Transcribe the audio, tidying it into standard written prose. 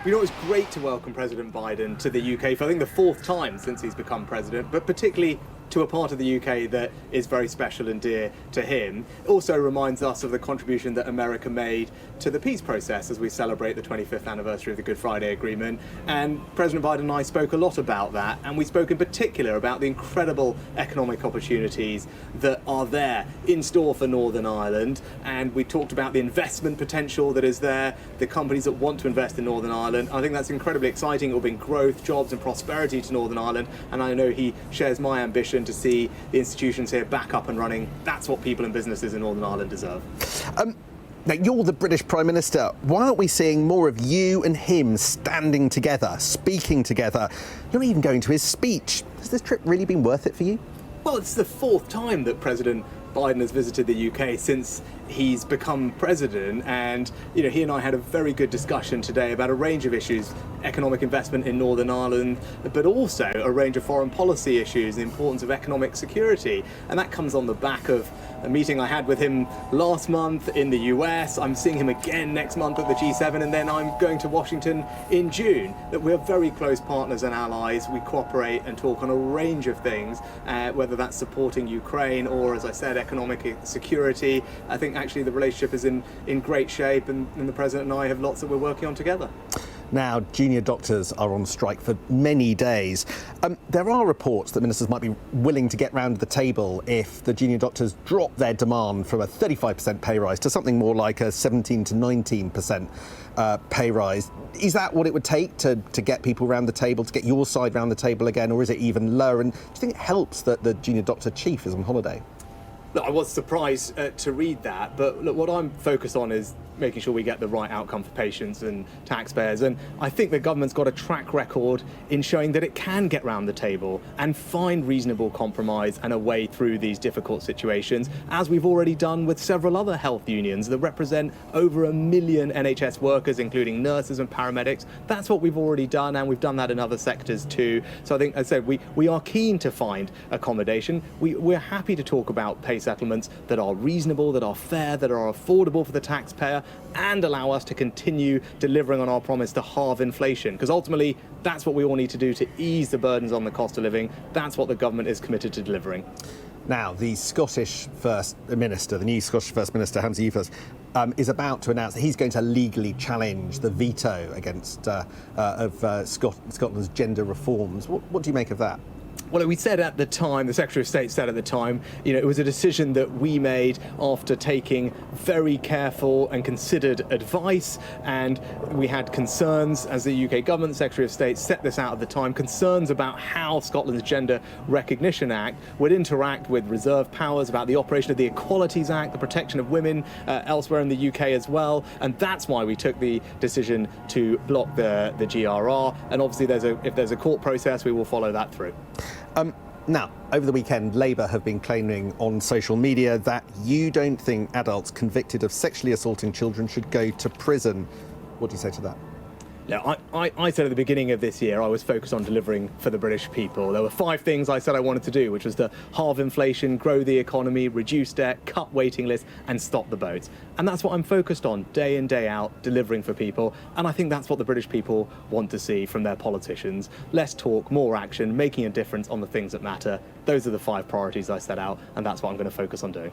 You know, it's great to welcome President Biden to the UK for, I think, the fourth time since he's become president, but particularly to a part of the UK that is very special and dear to him. It also reminds us of the contribution that America made to the peace process as we celebrate the 25th anniversary of the Good Friday Agreement. And President Biden and I spoke a lot about that, and we spoke in particular about the incredible economic opportunities that are there in store for Northern Ireland. And we talked about the investment potential that is there, the companies that want to invest in Northern Ireland. I think that's incredibly exciting. It will bring growth, jobs and prosperity to Northern Ireland, and I know he shares my ambition to see the institutions here back up and running. That's what people and businesses in Northern Ireland deserve. Now, you're the British Prime Minister. Why aren't we seeing more of you and him standing together, speaking together? You're even going to his speech. Has this trip really been worth it for you? Well, it's the fourth time that President Biden has visited the UK since he's become president, and he and I had a very good discussion today about a range of issues: economic investment in Northern Ireland, but also a range of foreign policy issues, the importance of economic security. And that comes on the back of a meeting I had with him last month in the US. I'm seeing him again next month at the G7, and then I'm going to Washington in June. That we're very close partners and allies. We cooperate and talk on a range of things, whether that's supporting Ukraine or, as I said, economic security. I think actually the relationship is in great shape, and the President and I have lots that we're working on together. Now, junior doctors are on strike for many days. There are reports that ministers might be willing to get round the table if the junior doctors drop their demand from a 35% pay rise to something more like a 17 to 19% pay rise. Is that what it would take to get people round the table, to get your side round the table again, or is it even lower? And do you think it helps that the junior doctor chief is on holiday? Look, I was surprised to read that, but look, what I'm focused on is making sure we get the right outcome for patients and taxpayers. And I think the government's got a track record in showing that it can get round the table and find reasonable compromise and a way through these difficult situations, as we've already done with several other health unions that represent over 1 million NHS workers, including nurses and paramedics. That's what we've already done, and we've done that in other sectors too. So I think, as I said, we are keen to find accommodation. We're happy to talk about pay settlements that are reasonable, that are fair, that are affordable for the taxpayer, and allow us to continue delivering on our promise to halve inflation. Because ultimately, that's what we all need to do to ease the burdens on the cost of living. That's what the government is committed to delivering. Now, the Scottish First Minister, the new Scottish First Minister, Hans Evers, is about to announce that he's going to legally challenge the veto against Scotland's gender reforms. What do you make of that? Well, we said at the time, the Secretary of State said at the time, it was a decision that we made after taking very careful and considered advice, and we had concerns as the UK government. The Secretary of State set this out at the time, concerns about how Scotland's Gender Recognition Act would interact with reserved powers, about the operation of the Equalities Act, the protection of women elsewhere in the UK as well, and that's why we took the decision to block the GRR. And obviously, if there's a court process, we will follow that through. Now, over the weekend, Labour have been claiming on social media that you don't think adults convicted of sexually assaulting children should go to prison. What do you say to that? Yeah, I said at the beginning of this year I was focused on delivering for the British people. There were 5 things I said I wanted to do, which was to halve inflation, grow the economy, reduce debt, cut waiting lists, and stop the boats. And that's what I'm focused on, day in, day out, delivering for people. And I think that's what the British people want to see from their politicians. Less talk, more action, making a difference on the things that matter. Those are the 5 priorities I set out, and that's what I'm going to focus on doing.